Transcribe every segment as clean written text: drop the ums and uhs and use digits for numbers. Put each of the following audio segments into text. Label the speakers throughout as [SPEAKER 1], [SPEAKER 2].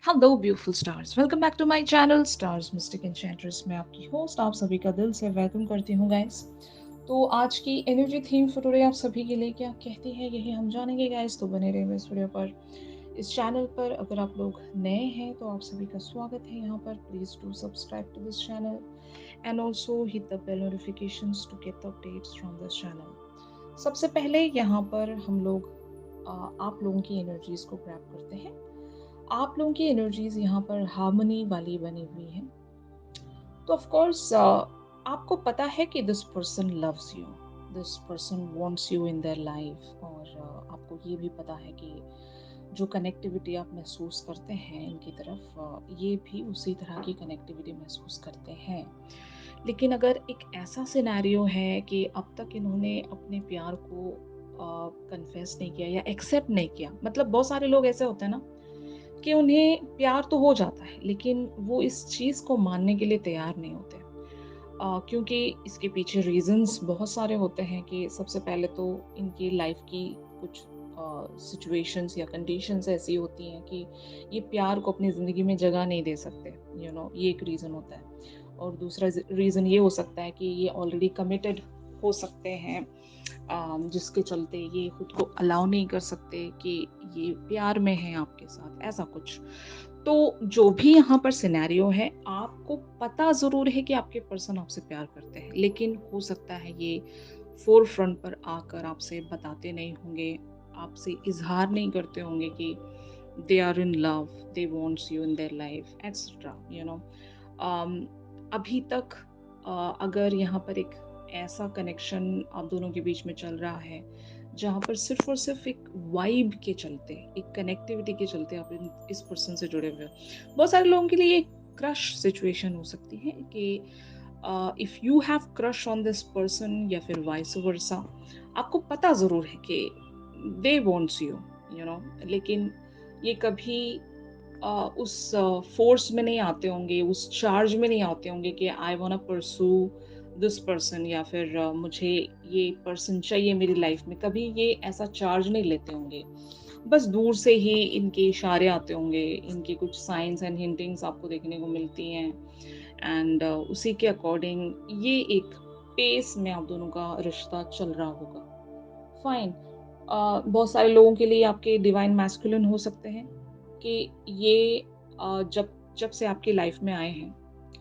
[SPEAKER 1] Hello beautiful stars, welcome back to my channel stars mystic enchantress. मैं आपकी host आप सभी का दिल से वेलकम करती हूँ गाइस। तो आज की एनर्जी थीम फॉर टुडे आप सभी के लिए क्या कहती है यही हम जानेंगे गाइस। तो बने रहिए इस वीडियो पर, इस चैनल पर। अगर आप लोग नए हैं तो आप सभी का स्वागत है यहाँ पर। Please do subscribe to this channel and also hit the bell notifications to get the updates from this channel. सबसे पहले यहाँ पर हम लोग आप लोगों की एनर्जीज को ग्रैब करते हैं। आप लोगों की एनर्जीज यहाँ पर हार्मनी वाली बनी हुई है। तो ऑफ कोर्स आपको पता है कि this person loves you, this person wants you in their life. और आपको ये भी पता है कि जो कनेक्टिविटी आप महसूस करते हैं इनकी तरफ, ये भी उसी तरह की कनेक्टिविटी महसूस करते हैं। लेकिन अगर एक ऐसा सिनेरियो है कि अब तक इन्होंने अपने प्यार को कन्फेस नहीं किया या एक्सेप्ट नहीं किया, मतलब बहुत सारे लोग ऐसे होते हैं ना कि उन्हें प्यार तो हो जाता है लेकिन वो इस चीज़ को मानने के लिए तैयार नहीं होते। क्योंकि इसके पीछे रीजंस बहुत सारे होते हैं कि सबसे पहले तो इनकी लाइफ की कुछ सिचुएशंस या कंडीशंस ऐसी होती हैं कि ये प्यार को अपनी ज़िंदगी में जगह नहीं दे सकते। ये एक रीज़न होता है। और दूसरा रीज़न ये हो सकता है कि ये ऑलरेडी कमिटेड हो सकते हैं, जिसके चलते ये खुद को अलाउ नहीं कर सकते कि ये प्यार में है आपके साथ, ऐसा कुछ। तो जो भी यहाँ पर सिनेरियो है, आपको पता ज़रूर है कि आपके पर्सन आपसे प्यार करते हैं, लेकिन हो सकता है ये फोर फ्रंट पर आकर आपसे बताते नहीं होंगे, आपसे इजहार नहीं करते होंगे कि they are in love, they wants you in their life etcetera. अभी तक अगर यहाँ पर एक ऐसा कनेक्शन आप दोनों के बीच में चल रहा है जहाँ पर सिर्फ और सिर्फ एक वाइब के चलते, एक कनेक्टिविटी के चलते आप इस पर्सन से जुड़े हुए हो। बहुत सारे लोगों के लिए ये क्रश सिचुएशन हो सकती है कि if you have crush on this person या फिर वाइस वर्सा। आपको पता ज़रूर है कि दे वॉन्ट्स यू, लेकिन ये कभी उस फोर्स में नहीं आते होंगे, उस चार्ज में नहीं आते होंगे कि I want pursue this person या फिर मुझे ये पर्सन चाहिए मेरी लाइफ में। कभी ये ऐसा चार्ज नहीं लेते होंगे। बस दूर से ही इनके इशारे आते होंगे, इनके कुछ साइंस एंड हिंटिंग्स आपको देखने को मिलती हैं एंड उसी के अकॉर्डिंग ये एक पेस में आप दोनों का रिश्ता चल रहा होगा। फाइन। बहुत सारे लोगों के लिए आपके डिवाइन मैस्कुलिन हो सकते हैं कि ये जब जब से आपकी लाइफ में आए हैं,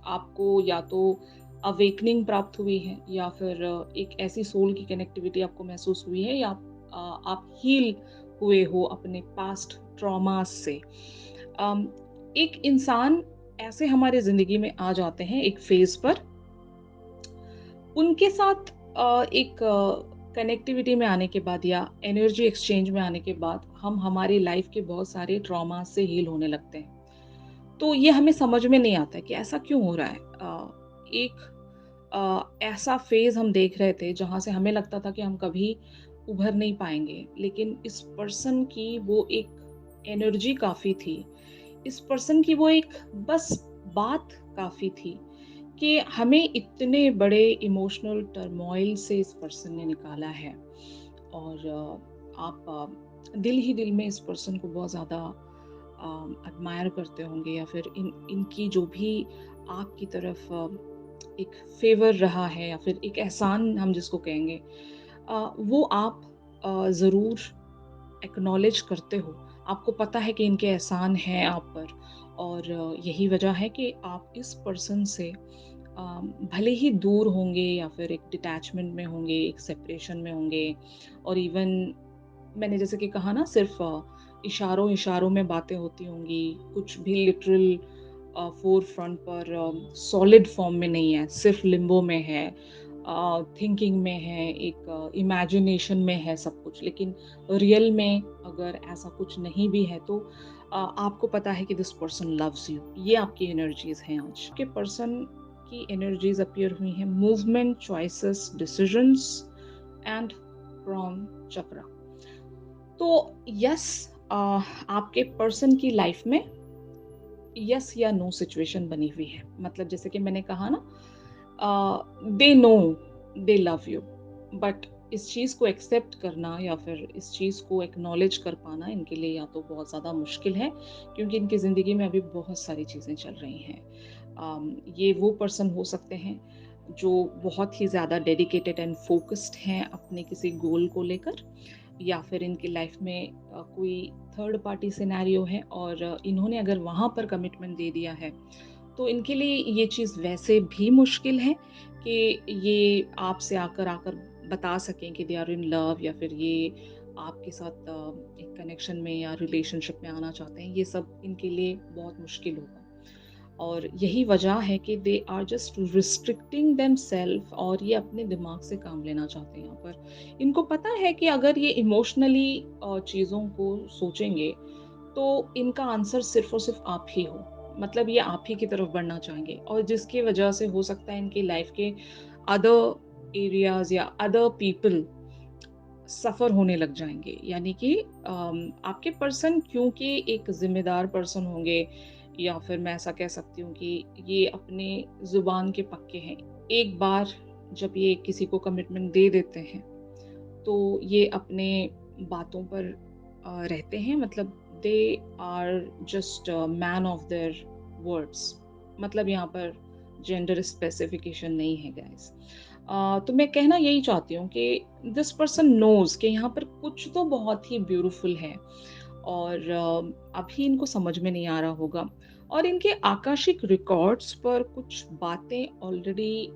[SPEAKER 1] आपको या तो अवेकनिंग प्राप्त हुई है या फिर एक ऐसी सोल की कनेक्टिविटी आपको महसूस हुई है, या आप हील हुए हो अपने पास्ट ट्रॉमास से। अम, एक इंसान ऐसे हमारे जिंदगी में आ जाते हैं एक फेज पर, उनके साथ एक कनेक्टिविटी में आने के बाद या एनर्जी एक्सचेंज में आने के बाद हम हमारी लाइफ के बहुत सारे ट्रॉमा से हील होने लगते हैं। तो ये हमें समझ में नहीं आता है कि ऐसा क्यों हो रहा है। एक ऐसा फेज हम देख रहे थे जहाँ से हमें लगता था कि हम कभी उभर नहीं पाएंगे, लेकिन इस पर्सन की वो एक एनर्जी काफ़ी थी, इस पर्सन की वो एक बस बात काफ़ी थी कि हमें इतने बड़े इमोशनल टर्मोइल से इस पर्सन ने निकाला है। और आप दिल ही दिल में इस पर्सन को बहुत ज़्यादा एडमायर करते होंगे, या फिर इनकी जो भी आपकी तरफ एक फेवर रहा है या फिर एक एहसान हम जिसको कहेंगे, वो आप ज़रूर एक्नॉलेज करते हो। आपको पता है कि इनके एहसान हैं आप पर। और यही वजह है कि आप इस पर्सन से भले ही दूर होंगे या फिर एक डिटैचमेंट में होंगे, एक सेपरेशन में होंगे, और इवन मैंने जैसे कि कहा ना, सिर्फ इशारों इशारों में बातें होती होंगी, कुछ भी लिटरल फोर फ्रंट पर सॉलिड फॉर्म में नहीं है, सिर्फ लिम्बो में है, थिंकिंग में है, एक इमेजिनेशन में है सब कुछ। लेकिन रियल में अगर ऐसा कुछ नहीं भी है तो आपको पता है कि दिस पर्सन लव्स यू। ये आपकी एनर्जीज हैं आज। आपके पर्सन की एनर्जीज अपीयर हुई हैं movement, choices, decisions and crown chakra. तो यस, आपके पर्सन की लाइफ में यस या नो सिचुएशन बनी हुई है। मतलब जैसे कि मैंने कहा ना, they know they love you, but इस चीज़ को एक्सेप्ट करना या फिर इस चीज़ को एक्नॉलेज कर पाना इनके लिए या तो बहुत ज़्यादा मुश्किल है, क्योंकि इनकी ज़िंदगी में अभी बहुत सारी चीज़ें चल रही हैं। ये वो पर्सन हो सकते हैं जो बहुत ही ज़्यादा डेडिकेटेड एंड फोकस्ड हैं अपने किसी गोल को लेकर, या फिर इनकी लाइफ में कोई थर्ड पार्टी सिनेरियो है और इन्होंने अगर वहाँ पर कमिटमेंट दे दिया है, तो इनके लिए ये चीज़ वैसे भी मुश्किल है कि ये आपसे आकर आकर बता सकें कि दे आर इन लव, या फिर ये आपके साथ एक कनेक्शन में या रिलेशनशिप में आना चाहते हैं। ये सब इनके लिए बहुत मुश्किल होगा। और यही वजह है कि they are just restricting themselves, और ये अपने दिमाग से काम लेना चाहते हैं यहाँ पर। इनको पता है कि अगर ये इमोशनली चीज़ों को सोचेंगे, तो इनका आंसर सिर्फ़ और सिर्फ़ आप ही हो। मतलब ये आप ही की तरफ बढ़ना चाहेंगे, और जिसकी वजह से हो सकता है इनकी लाइफ़ के अदर एरियाज़ या अदर पीपल सफ़र होने लग जाएँगे। यानी कि आपके पर्सन क्योंकि एक ज़िम्मेदार पर्सन होंगे, या फिर मैं ऐसा कह सकती हूँ कि ये अपने ज़ुबान के पक्के हैं। एक बार जब ये किसी को कमिटमेंट दे देते हैं, तो ये अपने बातों पर रहते हैं। मतलब they are just man of their words. मतलब यहाँ पर जेंडर स्पेसिफिकेशन नहीं है गाइस। तो मैं कहना यही चाहती हूँ कि दिस पर्सन नोज कि यहाँ पर कुछ तो बहुत ही ब्यूटीफुल है, और अभी इनको समझ में नहीं आ रहा होगा, और इनके आकाशिक रिकॉर्ड्स पर कुछ बातें ऑलरेडी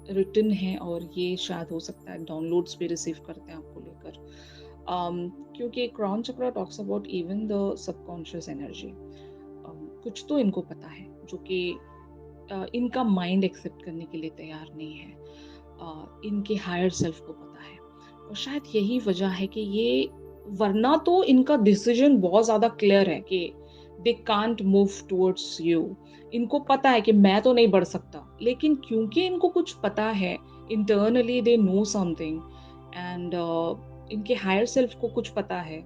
[SPEAKER 1] रिटन हैं, और ये शायद हो सकता है डाउनलोड्स भी रिसीव करते हैं आपको लेकर। क्योंकि crown chakra talks about even the subconscious energy. कुछ तो इनको पता है जो कि इनका माइंड एक्सेप्ट करने के लिए तैयार नहीं है। इनके हायर सेल्फ को पता है, और शायद यही वजह है कि ये, वरना तो इनका डिसीजन बहुत ज़्यादा क्लियर है कि they can't move towards you. इनको पता है कि मैं तो नहीं बढ़ सकता, लेकिन क्योंकि इनको कुछ पता है, internally they know something, and इनके हायर सेल्फ को कुछ पता है,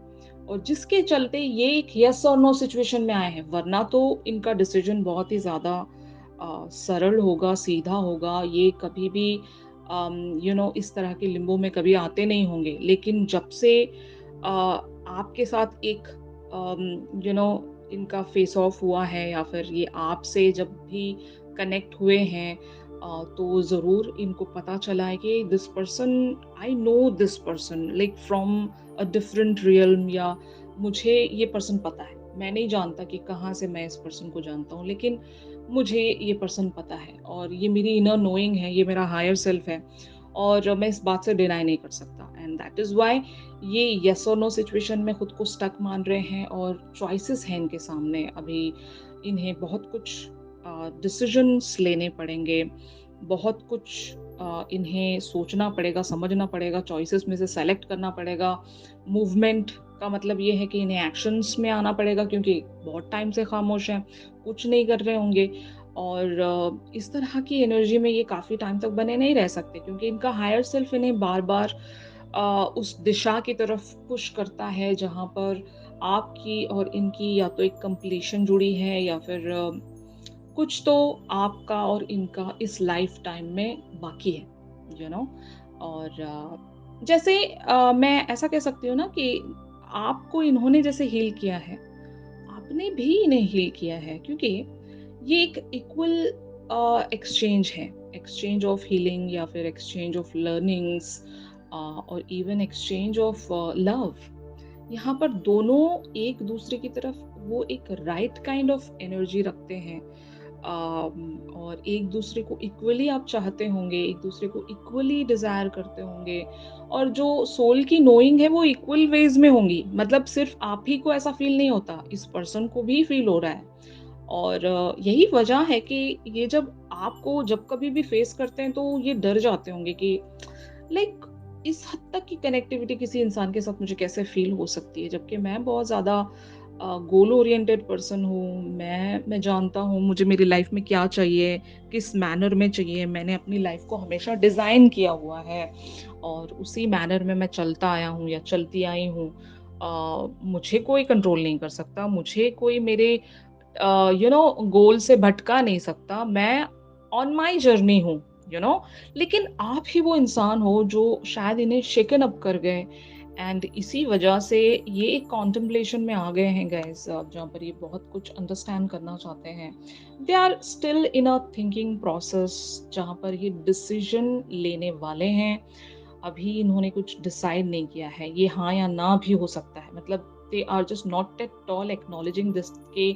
[SPEAKER 1] और जिसके चलते ये एक यस और नो सिचुएशन में आए हैं। वरना तो इनका डिसीजन बहुत ही ज़्यादा सरल होगा, सीधा होगा, ये कभी भी इस तरह के लिम्बो में कभी आते नहीं होंगे। लेकिन जब से आपके साथ एक इनका फेस ऑफ हुआ है, या फिर ये आपसे जब भी कनेक्ट हुए हैं, तो ज़रूर इनको पता चला है कि this person, I know this person like from a different realm, या मुझे ये पर्सन पता है। मैं नहीं जानता कि कहाँ से मैं इस पर्सन को जानता हूँ, लेकिन मुझे ये पर्सन पता है, और ये मेरी इनर नोइंग है, ये मेरा हायर सेल्फ है, और मैं इस बात से डिनाई नहीं कर सकता। एंड दैट इज़ व्हाई ये येस और नो सिचुएशन में खुद को स्टक मान रहे हैं, और चॉइसेस हैं इनके सामने अभी। इन्हें बहुत कुछ डिसीजंस लेने पड़ेंगे, बहुत कुछ इन्हें सोचना पड़ेगा, समझना पड़ेगा, चॉइसेस में से सेलेक्ट करना पड़ेगा। मूवमेंट का मतलब ये है कि इन्हें एक्शंस में आना पड़ेगा, क्योंकि बहुत टाइम से खामोश हैं, कुछ नहीं कर रहे होंगे। और इस तरह की एनर्जी में ये काफ़ी टाइम तक बने नहीं रह सकते, क्योंकि इनका हायर सेल्फ इन्हें बार-बार उस दिशा की तरफ पुश करता है जहाँ पर आपकी और इनकी या तो एक कंप्लीशन जुड़ी है, या फिर कुछ तो आपका और इनका इस लाइफ टाइम में बाकी है, यू नो। और जैसे मैं ऐसा कह सकती हूँ ना कि आपको इन्होंने जैसे हील किया है, आपने भी इन्हें हील किया है, क्योंकि ये एक इक्वल एक्सचेंज है। एक्सचेंज ऑफ हीलिंग, या फिर एक्सचेंज ऑफ लर्निंग्स, और इवन एक्सचेंज ऑफ लव। यहाँ पर दोनों एक दूसरे की तरफ वो एक राइट काइंड ऑफ एनर्जी रखते हैं, और एक दूसरे को इक्वली आप चाहते होंगे, एक दूसरे को इक्वली डिजायर करते होंगे, और जो सोल की नोइंग है वो इक्वल वेज में होंगी। मतलब सिर्फ आप ही को ऐसा फील नहीं होता, इस पर्सन को भी फील हो रहा है। और यही वजह है कि ये जब आपको जब कभी भी फेस करते हैं, तो ये डर जाते होंगे कि लाइक इस हद तक की कनेक्टिविटी किसी इंसान के साथ मुझे कैसे फील हो सकती है, जबकि मैं बहुत ज़्यादा गोल ओरिएंटेड पर्सन हूँ। मैं जानता हूँ मुझे मेरी लाइफ में क्या चाहिए, किस मैनर में चाहिए। मैंने अपनी लाइफ को हमेशा डिज़ाइन किया हुआ है, और उसी मैनर में मैं चलता आया हूँ या चलती आई हूँ। मुझे कोई कंट्रोल नहीं कर सकता, मुझे कोई मेरे गोल से भटका नहीं सकता। मैं ऑन माई जर्नी हूँ, लेकिन आप ही वो इंसान हो जो शायद इन्हें शेकन अप कर गए एंड इसी वजह से ये एक कॉन्टेम्पलेशन में आ गए हैं गाइस, जहाँ पर ये बहुत कुछ अंडरस्टैंड करना चाहते हैं। They are still in a thinking process जहाँ पर ये डिसीजन लेने वाले हैं। अभी इन्होंने कुछ डिसाइड नहीं किया है, ये हाँ या ना भी हो सकता है। मतलब they are just not at all acknowledging this के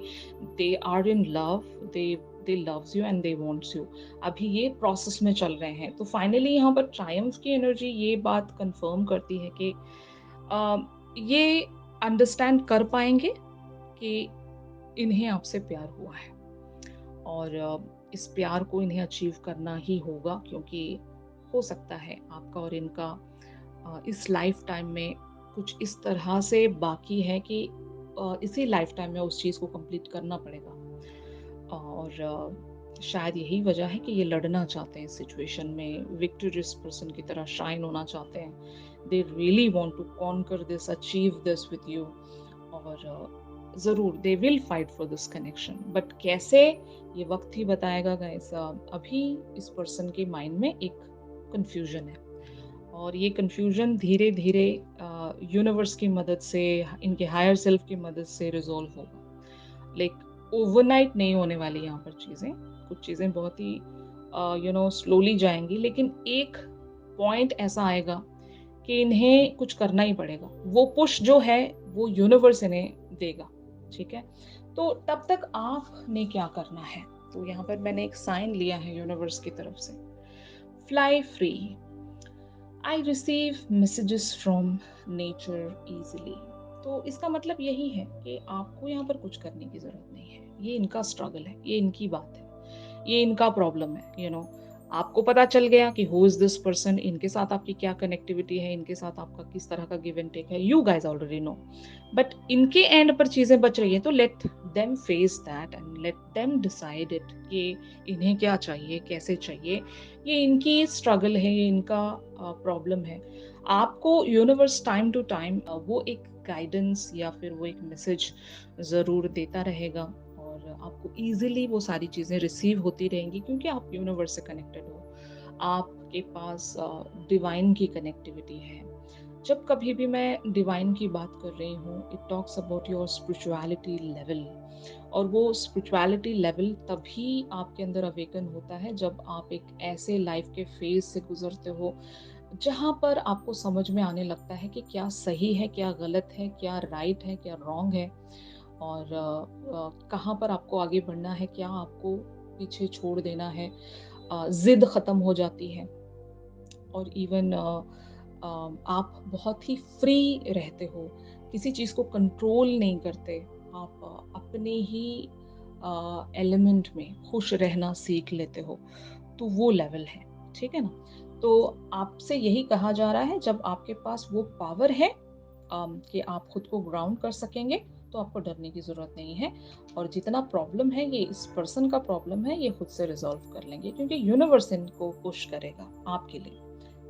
[SPEAKER 1] they are in love, they they loves you and they wants you. अभी ये प्रोसेस में चल रहे हैं। तो फाइनली यहाँ पर ट्रायम्फ की एनर्जी ये बात कंफर्म करती है कि ये अंडरस्टैंड कर पाएंगे कि इन्हें आपसे प्यार हुआ है और इस प्यार को इन्हें अचीव करना ही होगा, क्योंकि हो सकता है आपका और इनका इस लाइफ टाइम में कुछ इस तरह से बाकी है कि इसी लाइफ टाइम में उस चीज़ को कंप्लीट करना पड़ेगा। और शायद यही वजह है कि ये लड़ना चाहते हैं इस सिचुएशन में, विक्टोरियस पर्सन की तरह शाइन होना चाहते हैं। They really want to conquer this, achieve this with you. और ज़रूर they will fight for this connection, but कैसे ये वक्त ही बताएगा गाइस। अभी इस पर्सन के माइंड में एक कंफ्यूजन है और ये कंफ्यूजन धीरे धीरे यूनिवर्स की मदद से, इनके हायर सेल्फ की मदद से रिजॉल्व होगा। लाइक ओवरनाइट नहीं होने वाली यहाँ पर चीज़ें, कुछ चीज़ें बहुत ही स्लोली जाएंगी, लेकिन एक पॉइंट ऐसा आएगा कि इन्हें कुछ करना ही पड़ेगा। वो पुश जो है वो यूनिवर्स इन्हें देगा, ठीक है? तो तब तक आपने क्या करना है? तो यहाँ पर मैंने एक साइन लिया है यूनिवर्स की तरफ से, fly free. I receive messages from nature easily. तो इसका मतलब यही है कि आपको यहाँ पर कुछ करने की जरूरत नहीं है। ये इनका स्ट्रगल है, ये इनकी बात है, ये इनका प्रॉब्लम है। आपको पता चल गया कि हु इज दिस पर्सन, इनके साथ आपकी क्या कनेक्टिविटी है, इनके साथ आपका किस तरह का गिव एंड टेक है, you guys already know. But इनके एंड पर चीजें बच रही है, तो let them face that and let them decide it कि इन्हें क्या चाहिए, कैसे चाहिए। ये इनकी स्ट्रगल है, ये इनका प्रॉब्लम है। आपको यूनिवर्स टाइम टू टाइम वो एक गाइडेंस या फिर वो एक मैसेज ज़रूर देता रहेगा और आपको इजीली वो सारी चीज़ें रिसीव होती रहेंगी, क्योंकि आप यूनिवर्स से कनेक्टेड हो। आपके पास डिवाइन की कनेक्टिविटी है। जब कभी भी मैं डिवाइन की बात कर रही हूँ, it talks about your spirituality level. और वो स्पिरिचुअलिटी लेवल तभी आपके अंदर अवेकन होता है जब आप एक ऐसे लाइफ के फेज से गुजरते हो जहाँ पर आपको समझ में आने लगता है कि क्या सही है, क्या गलत है, क्या राइट है, क्या रॉन्ग है, और कहाँ पर आपको आगे बढ़ना है, क्या आपको पीछे छोड़ देना है। जिद खत्म हो जाती है और इवन आप बहुत ही फ्री रहते हो, किसी चीज़ को कंट्रोल नहीं करते। आप अपने ही एलिमेंट में खुश रहना सीख लेते हो। तो वो लेवल है, ठीक है ना? तो आपसे यही कहा जा रहा है, जब आपके पास वो पावर है कि आप खुद को ग्राउंड कर सकेंगे, तो आपको डरने की ज़रूरत नहीं है। और जितना प्रॉब्लम है, ये इस पर्सन का प्रॉब्लम है, ये खुद से रिज़ॉल्व कर लेंगे, क्योंकि यूनिवर्स इनको पुश करेगा आपके लिए।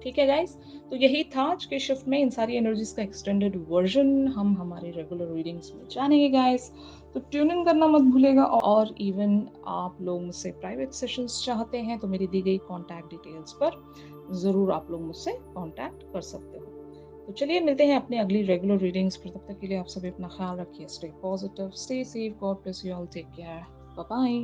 [SPEAKER 1] ठीक है गाइस? तो यही था आज के शिफ्ट में, इन सारी एनर्जीज़ का एक्सटेंडेड वर्ज़न हम हमारे रेगुलर रीडिंग्स में जानेंगे गाइस। तो ट्यून इन करना मत भूलिएगा, और इवन आप लोग मुझसे प्राइवेट सेशंस चाहते हैं तो मेरी दी गई कॉन्टैक्ट डिटेल्स पर ज़रूर आप लोग मुझसे कॉन्टैक्ट कर सकते हो। तो चलिए मिलते हैं अपने अगली रेगुलर रीडिंग्स पर। तब तक के लिए आप सभी अपना ख्याल रखिए। Stay positive, stay safe, God bless you all, take care, bye bye.